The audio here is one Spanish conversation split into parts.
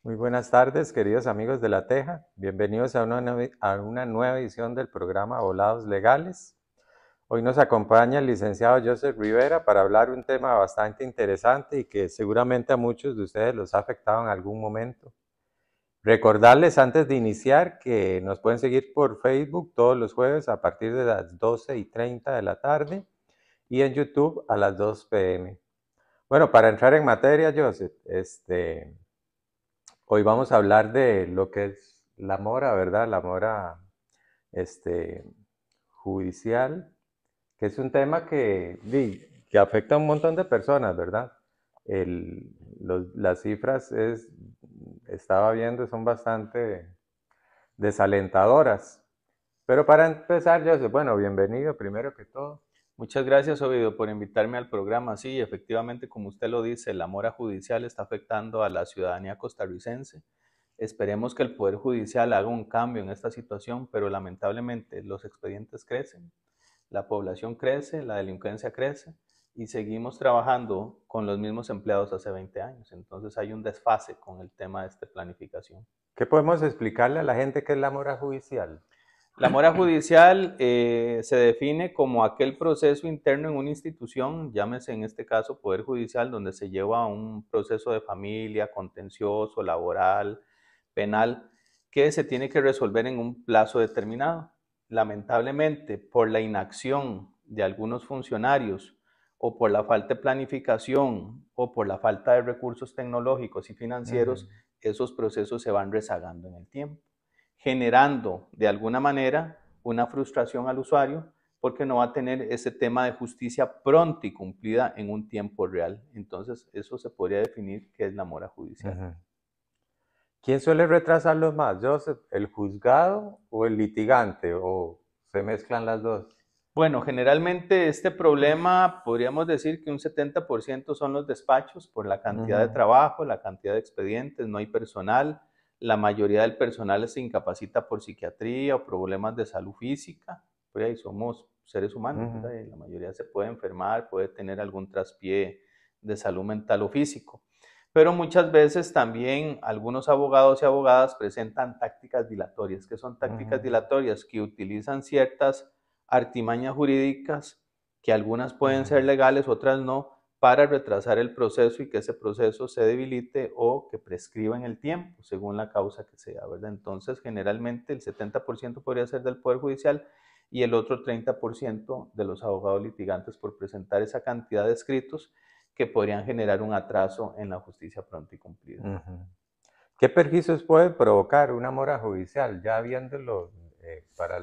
Muy buenas tardes, queridos amigos de La Teja. Bienvenidos a una nueva edición del programa Volados Legales. Hoy nos acompaña el licenciado Joseph Rivera para hablar un tema bastante interesante y que seguramente a muchos de ustedes los ha afectado en algún momento. Recordarles antes de iniciar que nos pueden seguir por Facebook todos los jueves a partir de las 12:30 de la tarde y en YouTube a las 2 p.m. Bueno, para entrar en materia, Joseph, hoy vamos a hablar de lo que es la mora, ¿verdad? La mora este, judicial, que es un tema que afecta a un montón de personas, ¿verdad? Las cifras estaba viendo, son bastante desalentadoras. Pero para empezar, Joseph, bueno, bienvenido primero que todo. Muchas gracias, Ovidio, por invitarme al programa. Sí, efectivamente, como usted lo dice, la mora judicial está afectando a la ciudadanía costarricense. Esperemos que el Poder Judicial haga un cambio en esta situación, pero lamentablemente los expedientes crecen, la población crece, la delincuencia crece y seguimos trabajando con los mismos empleados hace 20 años. Entonces hay un desfase con el tema de esta planificación. ¿Qué podemos explicarle a la gente qué es la mora judicial? La mora judicial se define como aquel proceso interno en una institución, llámese en este caso Poder Judicial, donde se lleva un proceso de familia, contencioso, laboral, penal, que se tiene que resolver en un plazo determinado. Lamentablemente, por la inacción de algunos funcionarios o por la falta de planificación o por la falta de recursos tecnológicos y Ujú. financieros, esos procesos se van rezagando en el tiempo, generando de alguna manera una frustración al usuario porque no va a tener ese tema de justicia pronta y cumplida en un tiempo real. Entonces, eso se podría definir que es la mora judicial. Ujú. ¿Quién suele retrasarlos más, Joseph? ¿El juzgado o el litigante? ¿O se mezclan las dos? Bueno, generalmente este problema podríamos decir que un 70% son los despachos por la cantidad de Ujú, trabajo, la cantidad de expedientes, no hay personal, la mayoría del personal se incapacita por psiquiatría o problemas de salud física, pues ahí somos seres humanos, ujú. ¿verdad? Y la mayoría se puede enfermar, puede tener algún traspié de salud mental o físico. Pero muchas veces también algunos abogados y abogadas presentan tácticas dilatorias. ¿Qué son tácticas Ujú, dilatorias? Que utilizan ciertas artimañas jurídicas, que algunas pueden ser ujú, legales, otras no, para retrasar el proceso y que ese proceso se debilite o que prescriba en el tiempo, según la causa que sea, ¿verdad? Entonces, generalmente el 70% podría ser del Poder Judicial y el otro 30% de los abogados litigantes por presentar esa cantidad de escritos que podrían generar un atraso en la justicia pronta y cumplida. ujú. ¿Qué perjuicios puede provocar una mora judicial? Ya viéndolo para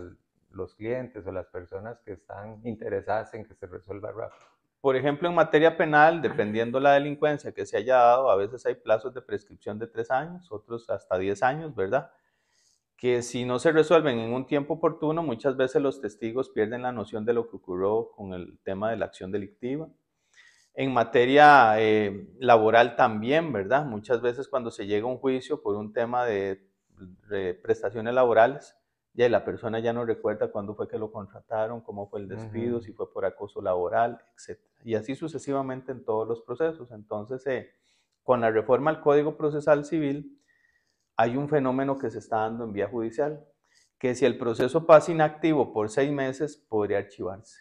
los clientes o las personas que están interesadas en que se resuelva rápido. Por ejemplo, en materia penal, dependiendo la delincuencia que se haya dado, a veces hay plazos de prescripción de 3 años, otros hasta 10 años, ¿verdad? Que si no se resuelven en un tiempo oportuno, muchas veces los testigos pierden la noción de lo que ocurrió con el tema de la acción delictiva. En materia laboral también, ¿verdad? Muchas veces cuando se llega a un juicio por un tema de prestaciones laborales, ya la persona ya no recuerda cuándo fue que lo contrataron, cómo fue el despido, Ujú. si fue por acoso laboral, etc. Y así sucesivamente en todos los procesos. Entonces, con la reforma al Código Procesal Civil, hay un fenómeno que se está dando en vía judicial, que si el proceso pasa inactivo por 6 meses, podría archivarse.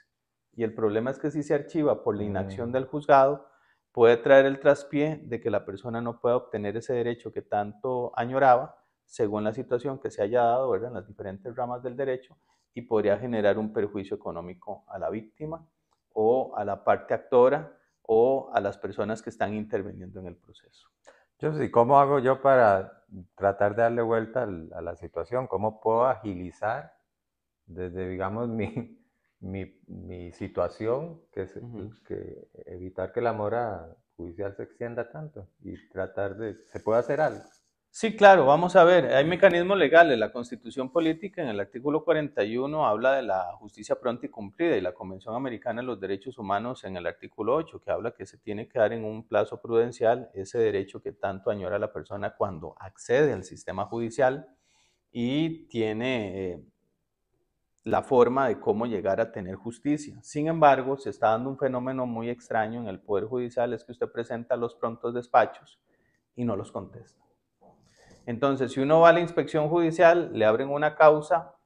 Y el problema es que si se archiva por la inacción Mm. del juzgado, puede traer el traspié de que la persona no pueda obtener ese derecho que tanto añoraba, según la situación que se haya dado, ¿verdad?, en las diferentes ramas del derecho, y podría generar un perjuicio económico a la víctima o a la parte actora o a las personas que están interviniendo en el proceso. Yo sí, ¿cómo hago yo para tratar de darle vuelta a la situación? ¿Cómo puedo agilizar desde, digamos, mi situación, Uh -huh. que evitar que la mora judicial se extienda tanto y tratar ¿se puede hacer algo? Sí, claro, vamos a ver, hay mecanismos legales. La Constitución Política en el artículo 41 habla de la justicia pronta y cumplida, y la Convención Americana de los Derechos Humanos en el artículo 8, que habla que se tiene que dar en un plazo prudencial ese derecho que tanto añora la persona cuando accede al sistema judicial y tiene la forma de cómo llegar a tener justicia. Sin embargo, se está dando un fenómeno muy extraño en el Poder Judicial, es que usted presenta los prontos despachos y no los contesta. Entonces, si uno va a la inspección judicial, le abren una causa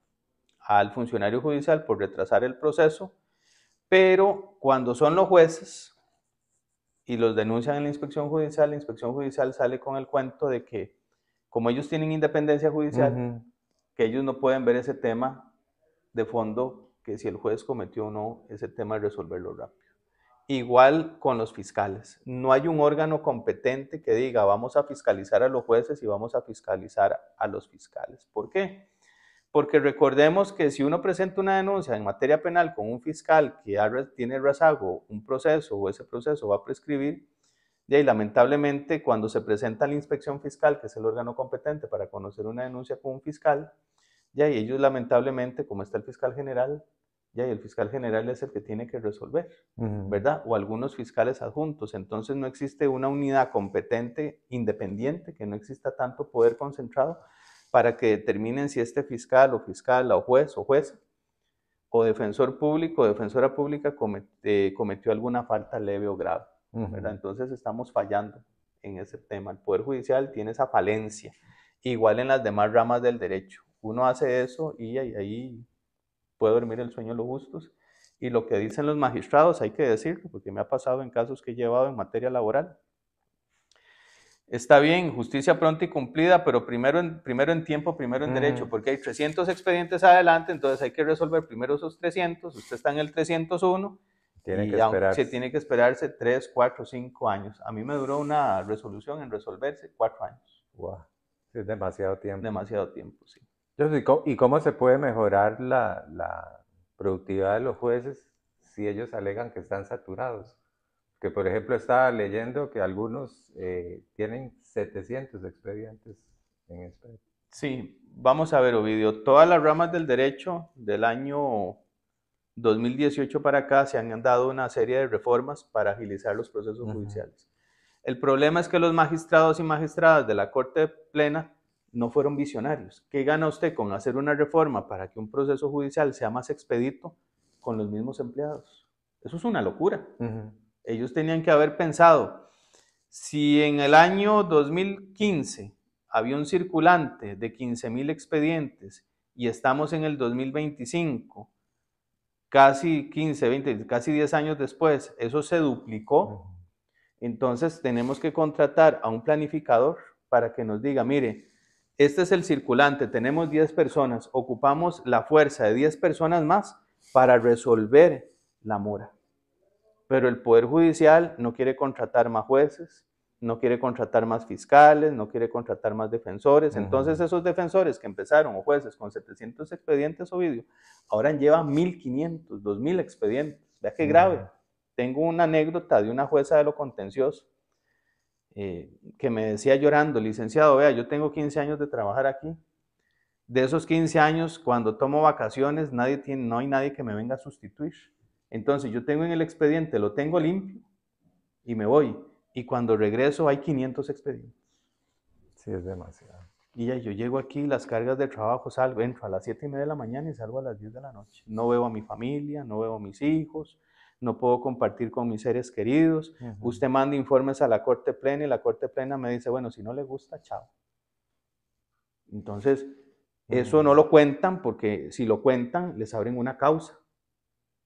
al funcionario judicial por retrasar el proceso, pero cuando son los jueces y los denuncian en la inspección judicial sale con el cuento de que como ellos tienen independencia judicial, que ellos no pueden ver ese tema de fondo, que si el juez cometió o no, ese tema de resolverlo rápido. Igual con los fiscales. No hay un órgano competente que diga vamos a fiscalizar a los jueces y vamos a fiscalizar a los fiscales. ¿Por qué? Porque recordemos que si uno presenta una denuncia en materia penal con un fiscal que tiene rezago un proceso o ese proceso va a prescribir, y lamentablemente cuando se presenta a la inspección fiscal, que es el órgano competente para conocer una denuncia con un fiscal, y ellos lamentablemente, como está el fiscal general, y el fiscal general es el que tiene que resolver, ¿verdad? O algunos fiscales adjuntos. Entonces no existe una unidad competente independiente, que no exista tanto poder concentrado para que determinen si este fiscal o fiscala o juez o jueza o defensor público o defensora pública cometió alguna falta leve o grave, ¿verdad? Entonces estamos fallando en ese tema. El Poder Judicial tiene esa falencia, igual en las demás ramas del derecho. Uno hace eso y ahí puede dormir el sueño de los justos. Y lo que dicen los magistrados hay que decirlo, porque me ha pasado en casos que he llevado en materia laboral. Está bien, justicia pronta y cumplida, pero primero en tiempo, primero en derecho, porque hay 300 expedientes adelante, entonces hay que resolver primero esos 300, usted está en el 301 se tiene que esperarse 3, 4, 5 años. A mí me duró una resolución en resolverse 4 años. Wow, es demasiado tiempo. Demasiado tiempo, sí. ¿Y cómo se puede mejorar la productividad de los jueces si ellos alegan que están saturados? Que por ejemplo estaba leyendo que algunos tienen 700 expedientes en espera. Sí, vamos a ver, Ovidio, todas las ramas del derecho del año 2018 para acá se han dado una serie de reformas para agilizar los procesos judiciales. El problema es que los magistrados y magistradas de la Corte Plena no fueron visionarios. ¿Qué gana usted con hacer una reforma para que un proceso judicial sea más expedito con los mismos empleados? Eso es una locura. Ellos tenían que haber pensado, si en el año 2015 había un circulante de 15,000 expedientes y estamos en el 2025, casi 15, 20, casi 10 años después, eso se duplicó. Entonces tenemos que contratar a un planificador para que nos diga, mire, este es el circulante, tenemos 10 personas, ocupamos la fuerza de 10 personas más para resolver la mora. Pero el Poder Judicial no quiere contratar más jueces, no quiere contratar más fiscales, no quiere contratar más defensores. Entonces esos defensores que empezaron, o jueces, con 700 expedientes, Ovidio, ahora llevan 1,500, 2,000 expedientes. Vea qué grave. Tengo una anécdota de una jueza de lo contencioso que me decía llorando, licenciado, vea, yo tengo 15 años de trabajar aquí. De esos 15 años, cuando tomo vacaciones, no hay nadie que me venga a sustituir. Entonces yo tengo en el expediente, lo tengo limpio y me voy. Y cuando regreso hay 500 expedientes. Sí, es demasiado. Y ya yo llego aquí, las cargas de trabajo, entro a las 7:30 de la mañana y salgo a las 10 de la noche. No veo a mi familia, no veo a mis hijos, no puedo compartir con mis seres queridos. Usted manda informes a la Corte Plena y la Corte Plena me dice, bueno, si no le gusta, chao. Entonces, eso no lo cuentan porque si lo cuentan, les abren una causa.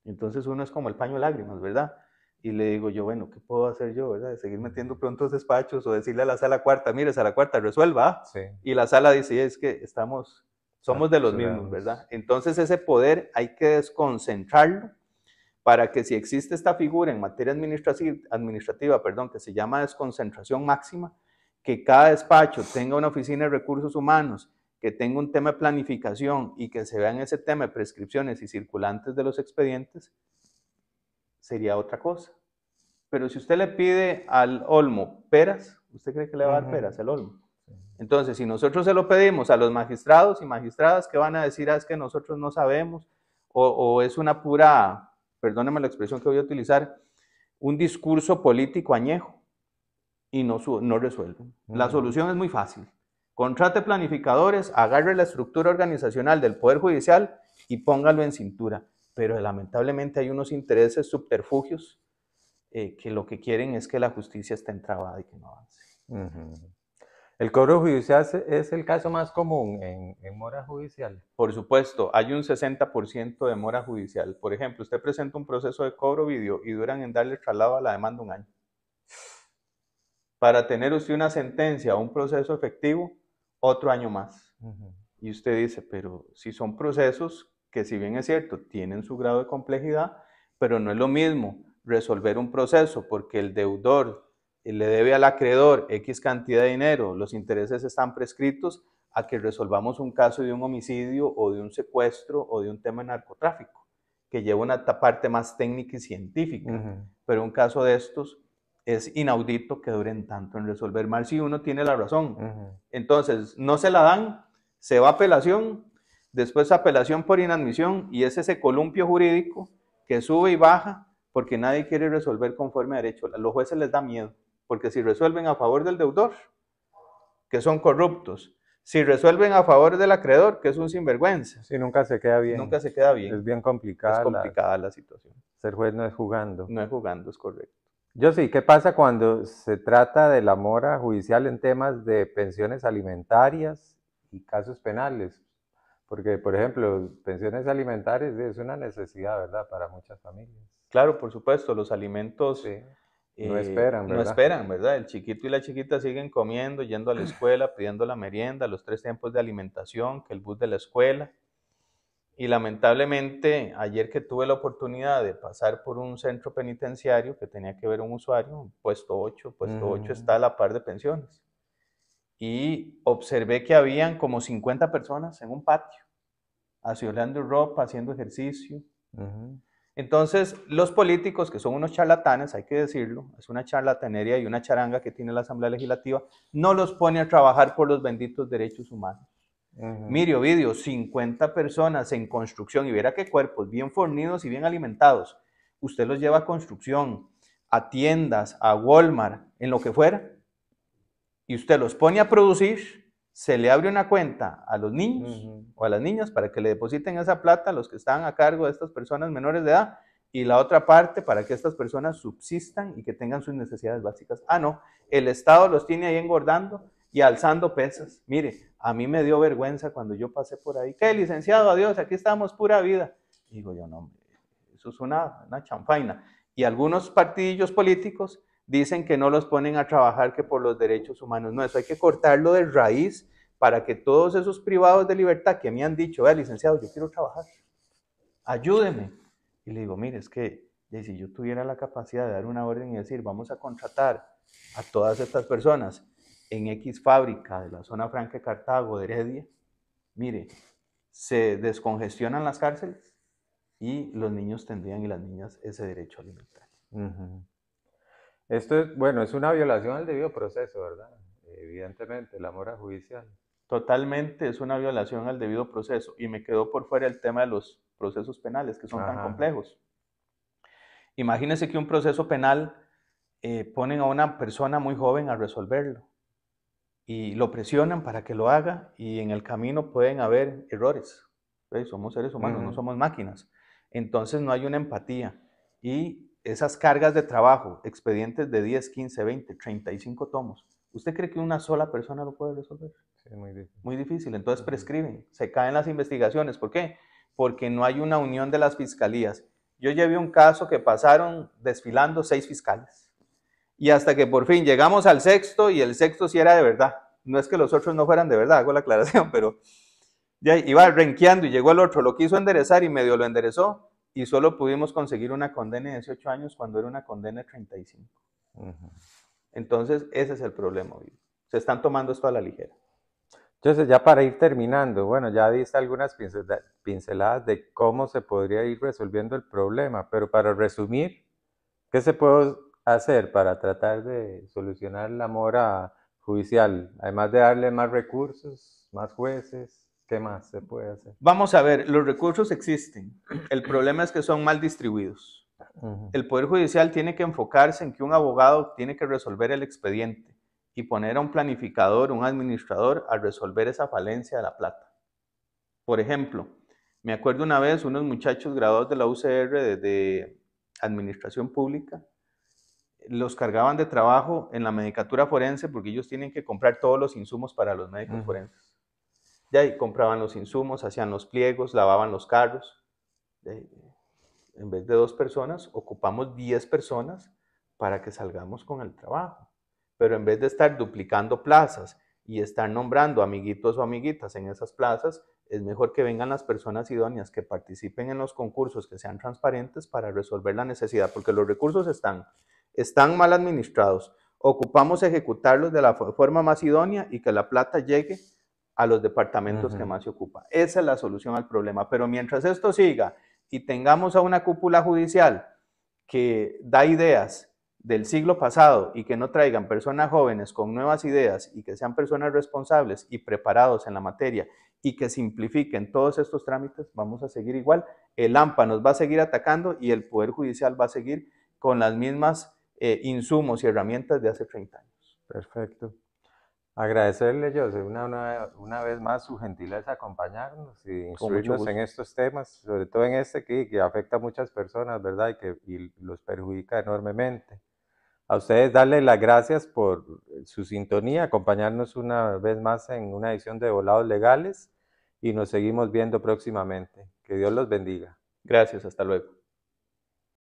Entonces uno es como el paño de lágrimas, ¿verdad? Y le digo yo, bueno, ¿qué puedo hacer yo, verdad? De seguir metiendo prontos despachos o decirle a la sala cuarta, mire, sala cuarta, resuelva. Sí. Y la sala dice, es que somos de los mismos, ¿verdad? Entonces ese poder hay que desconcentrarlo para que si existe esta figura en materia administrativa, que se llama desconcentración máxima, que cada despacho tenga una oficina de recursos humanos, que tenga un tema de planificación y que se vean ese tema de prescripciones y circulantes de los expedientes, sería otra cosa. Pero si usted le pide al Olmo peras, ¿usted cree que le va a dar peras al Olmo? Entonces, si nosotros se lo pedimos a los magistrados y magistradas, ¿qué van a decir? Es que nosotros no sabemos, o es una pura, perdóneme la expresión que voy a utilizar, un discurso político añejo y no resuelven. La solución es muy fácil. Contrate planificadores, agarre la estructura organizacional del Poder Judicial y póngalo en cintura. Pero lamentablemente hay unos intereses subterfugios que lo que quieren es que la justicia esté entrabada y que no avance. ¿El cobro judicial es el caso más común en mora judicial? Por supuesto, hay un 60% de mora judicial. Por ejemplo, usted presenta un proceso de cobro video y duran en darle traslado a la demanda un año. Para tener usted una sentencia o un proceso efectivo, otro año más. Y usted dice, pero si son procesos que, si bien es cierto, tienen su grado de complejidad, pero no es lo mismo resolver un proceso porque el deudor le debe al acreedor X cantidad de dinero, los intereses están prescritos, a que resolvamos un caso de un homicidio o de un secuestro o de un tema de narcotráfico, que lleva una parte más técnica y científica. Pero un caso de estos es inaudito que duren tanto en resolver mal si uno tiene la razón. Entonces, no se la dan, se va a apelación, después apelación por inadmisión, y es ese columpio jurídico que sube y baja porque nadie quiere resolver conforme a derecho. A los jueces les da miedo, porque si resuelven a favor del deudor, que son corruptos, si resuelven a favor del acreedor, que es un sinvergüenza. Sí, nunca se queda bien. Nunca se queda bien. Es bien complicada. Es complicada la situación. Ser juez no es jugando. No es jugando, es correcto. Yo sí, ¿qué pasa cuando se trata de la mora judicial en temas de pensiones alimentarias y casos penales? Porque, por ejemplo, pensiones alimentarias es una necesidad, ¿verdad?, para muchas familias. Claro, por supuesto, los alimentos sí. No esperan, ¿verdad? No esperan, ¿verdad? El chiquito y la chiquita siguen comiendo, yendo a la escuela, pidiendo la merienda, los 3 tiempos de alimentación, que el bus de la escuela. Y lamentablemente, ayer que tuve la oportunidad de pasar por un centro penitenciario que tenía que ver un usuario, puesto 8 está a la par de pensiones. Y observé que habían como 50 personas en un patio, aseolando ropa, haciendo ejercicio. Entonces, los políticos, que son unos charlatanes, hay que decirlo, es una charlatanería y una charanga que tiene la Asamblea Legislativa, no los pone a trabajar por los benditos derechos humanos. Mire, Ovidio, 50 personas en construcción, y verá qué cuerpos, bien fornidos y bien alimentados. Usted los lleva a construcción, a tiendas, a Walmart, en lo que fuera, y usted los pone a producir, se le abre una cuenta a los niños o a las niñas para que le depositen esa plata a los que están a cargo de estas personas menores de edad, y la otra parte para que estas personas subsistan y que tengan sus necesidades básicas. Ah, no, el Estado los tiene ahí engordando y alzando pesas. Mire, a mí me dio vergüenza cuando yo pasé por ahí. ¿Qué, licenciado? Adiós, aquí estamos, pura vida. Digo yo, no, hombre, eso es una chanfaina. Y algunos partidillos políticos dicen que no los ponen a trabajar que por los derechos humanos. No, eso hay que cortarlo de raíz para que todos esos privados de libertad que me han dicho, vea, licenciado, yo quiero trabajar, ayúdeme. Y le digo, mire, es que si yo tuviera la capacidad de dar una orden y decir, vamos a contratar a todas estas personas en X fábrica de la zona franca de Cartago, de Heredia, mire, se descongestionan las cárceles y los niños tendrían y las niñas ese derecho alimentario. Esto es, bueno, es una violación al debido proceso, ¿verdad? Evidentemente, la mora judicial. Totalmente es una violación al debido proceso, y me quedó por fuera el tema de los procesos penales, que son tan complejos. Imagínense que un proceso penal ponen a una persona muy joven a resolverlo y lo presionan para que lo haga, y en el camino pueden haber errores. Somos seres humanos, no somos máquinas. Entonces no hay una empatía, y esas cargas de trabajo, expedientes de 10, 15, 20, 35 tomos, ¿usted cree que una sola persona lo puede resolver? Sí, muy difícil. Muy difícil. Entonces prescriben, se caen las investigaciones. ¿Por qué? Porque no hay una unión de las fiscalías. Yo llevé un caso que pasaron desfilando 6 fiscales. Y hasta que por fin llegamos al sexto, y el sexto sí era de verdad. No es que los otros no fueran de verdad, hago la aclaración, pero ya iba renqueando y llegó el otro, lo quiso enderezar y medio lo enderezó, y solo pudimos conseguir una condena de 18 años cuando era una condena de 35. Entonces, ese es el problema. Se están tomando esto a la ligera. Entonces, ya para ir terminando, bueno, ya diste algunas pinceladas de cómo se podría ir resolviendo el problema, pero para resumir, ¿qué se puede hacer para tratar de solucionar la mora judicial? Además de darle más recursos, más jueces, ¿qué más se puede hacer? Vamos a ver, los recursos existen. El problema es que son mal distribuidos. El Poder Judicial tiene que enfocarse en que un abogado tiene que resolver el expediente y poner a un planificador, un administrador, a resolver esa falencia de la plata. Por ejemplo, me acuerdo una vez unos muchachos graduados de la UCR de Administración Pública, los cargaban de trabajo en la medicatura forense porque ellos tienen que comprar todos los insumos para los médicos forenses. De ahí compraban los insumos, hacían los pliegos, lavaban los carros. En vez de 2 personas, ocupamos 10 personas para que salgamos con el trabajo. Pero en vez de estar duplicando plazas y estar nombrando amiguitos o amiguitas en esas plazas, es mejor que vengan las personas idóneas, que participen en los concursos, que sean transparentes para resolver la necesidad, porque los recursos están mal administrados. Ocupamos ejecutarlos de la forma más idónea y que la plata llegue a los departamentos que más se ocupan. Esa es la solución al problema. Pero mientras esto siga y tengamos a una cúpula judicial que da ideas del siglo pasado y que no traigan personas jóvenes con nuevas ideas y que sean personas responsables y preparados en la materia y que simplifiquen todos estos trámites, vamos a seguir igual. El AMPA nos va a seguir atacando y el Poder Judicial va a seguir con las mismas insumos y herramientas de hace 30 años. Perfecto. Agradecerle, José, una vez más su gentileza acompañarnos y instruirnos en estos temas, sobre todo en este que afecta a muchas personas, ¿verdad? Y los perjudica enormemente. A ustedes darles las gracias por su sintonía, acompañarnos una vez más en una edición de Volados Legales y nos seguimos viendo próximamente. Que Dios los bendiga. Gracias, hasta luego.